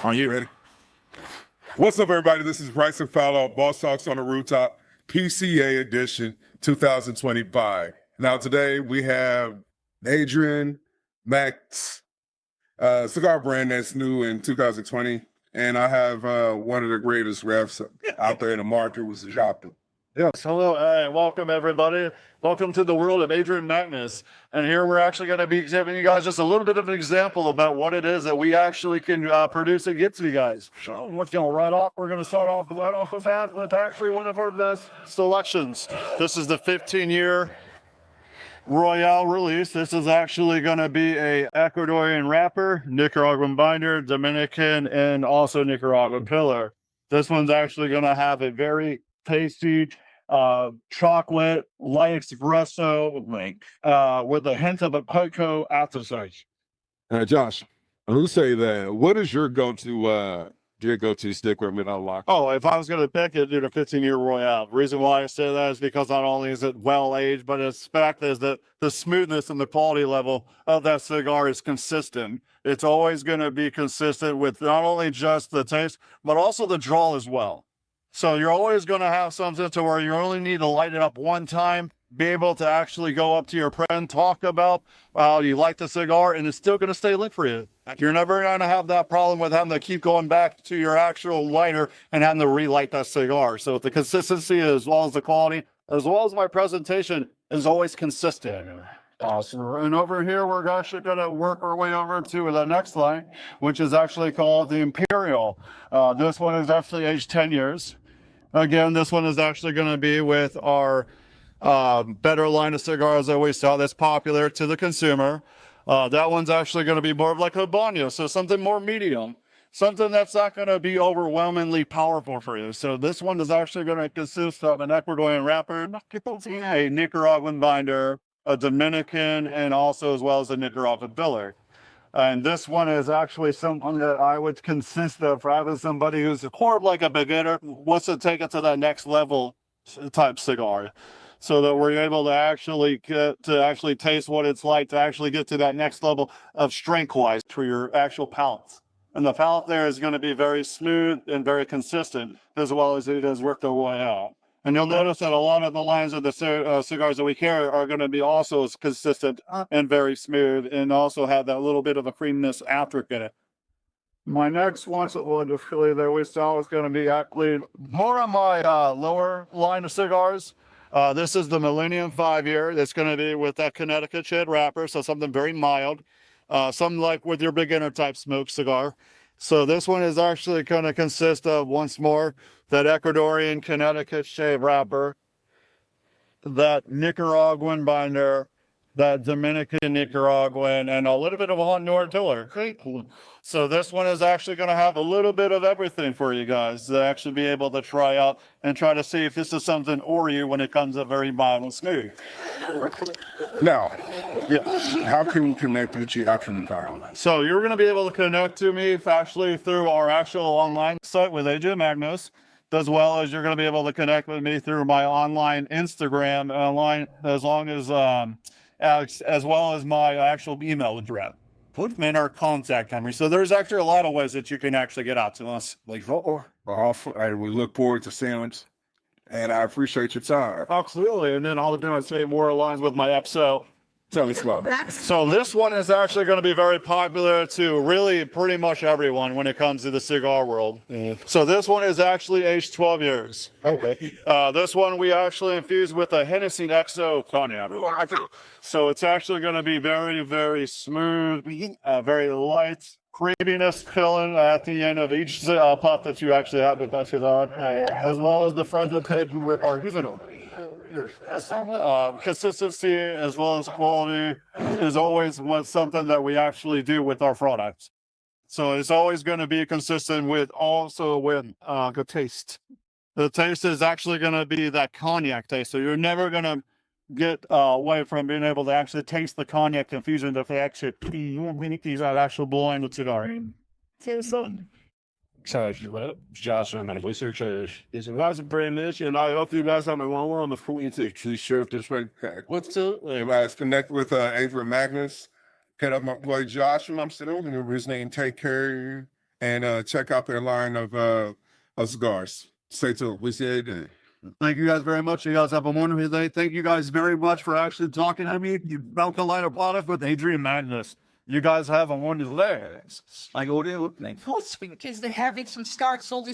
Are you ready? What's up, everybody? This is Bryce and Fowler, Boss Talks on the Rooftop, PCA edition 2025. Now, today we have Adrian Magnus cigar brand that's new in 2020. And I have one of the greatest refs out there in the market was Joppa. Yes, hello and welcome everybody. Welcome to the world of Adrian Magnus. And here we're actually going to be giving you guys just a little bit of an example about what it is that we actually can produce and get to you guys. So let's go right off. We're going to start off with that with actually one of our best selections. This is the 15-year Royale release. This is actually going to be a Ecuadorian wrapper, Nicaraguan binder, Dominican, and also Nicaraguan pillar. This one's actually going to have a very tasty chocolate light espresso with a hint of a cocoa aftertaste. Josh, who say that? What is your go-to stick with mid unlock? Oh, if I was going to pick it, dude, a 15-year Royale. The reason why I say that is because not only is it well aged, but its fact is that the smoothness and the quality level of that cigar is consistent. It's always going to be consistent with not only just the taste, but also the draw as well. So you're always going to have something to where you only need to light it up one time, be able to actually go up to your friend, talk about how you like the cigar, and it's still going to stay lit for you. You're never going to have that problem with having to keep going back to your actual lighter and having to relight that cigar. So the consistency, as well as the quality, as well as my presentation, is always consistent. Awesome. And over here, we're actually going to work our way over to the next line, which is actually called the Imperial. This one is actually aged 10 years. Again, this one is actually going to be with our better line of cigars that we sell that's popular to the consumer. That one's actually going to be more of like a Habano, so something more medium, something that's not going to be overwhelmingly powerful for you. So this one is actually going to consist of an Ecuadorian wrapper, a Nicaraguan binder, a Dominican, and also as well as a Nicaraguan filler. And this one is actually someone that I would consist of rather somebody who's more like a beginner, wants to take it to that next level type cigar, so that we're able to actually get to actually taste what it's like to actually get to that next level of strength-wise for your actual palate. And the palate there is going to be very smooth and very consistent, as well as it has worked their way out. And you'll notice that a lot of the lines of the cigars that we carry are going to be also consistent and very smooth, and also have that little bit of a creaminess after in it. My next one that we sell is going to be actually more on my lower line of cigars. This is the Millennium 5-year. It's going to be with that Connecticut shade wrapper, so something very mild, something like with your beginner type smoke cigar. So this one is actually going to consist of, once more, that Ecuadorian Connecticut shade wrapper, that Nicaraguan binder, that Dominican Nicaraguan, and a little bit of a Honduran tiller. So this one is actually going to have a little bit of everything for you guys to actually be able to try out and try to see if this is something for you when it comes to very mild and smooth. Now, how can we connect with you after the car? So you're going to be able to connect to me actually through our actual online site with Adrian Magnus, as well as you're going to be able to connect with me through my online Instagram online, as well as my actual email address. Put them in our contact number. So there's actually a lot of ways that you can actually get out to us. We look forward to seeing it, and I appreciate your time. Absolutely. And then all the time I say more aligns with my episode. Tell me slow. So this one is actually going to be very popular to really pretty much everyone when it comes to the cigar world. So this one is actually aged 12 years. Okay. This one we actually infused with a Hennessy XO Cognac. So it's actually going to be very, very smooth, very light, creaminess filling at the end of each puff that you actually have with that cigar, as well as the front of the page with our consistency as well as quality is always something that we actually do with our products. So it's always going to be consistent with the taste. The taste is actually going to be that cognac taste. So you're never going to get away from being able to actually taste the cognac infusion of the actual blowing the cigar. Josh, I'm a researcher. It's a lot of brand this, and I hope you guys have a long one on the front to share this right. What's up? Everybody's connect with Adrian Magnus. Hit up my boy Josh, and I'm sitting over here. His name, take care. and check out their line of cigars. Stay tuned. We see you then. Thank you guys very much. You guys have a wonderful day. Thank you guys very much for actually talking to me. You about to light a product with Adrian Magnus. You guys have a wonderful day. I go to, like, oh, sweet, because they're having some start solely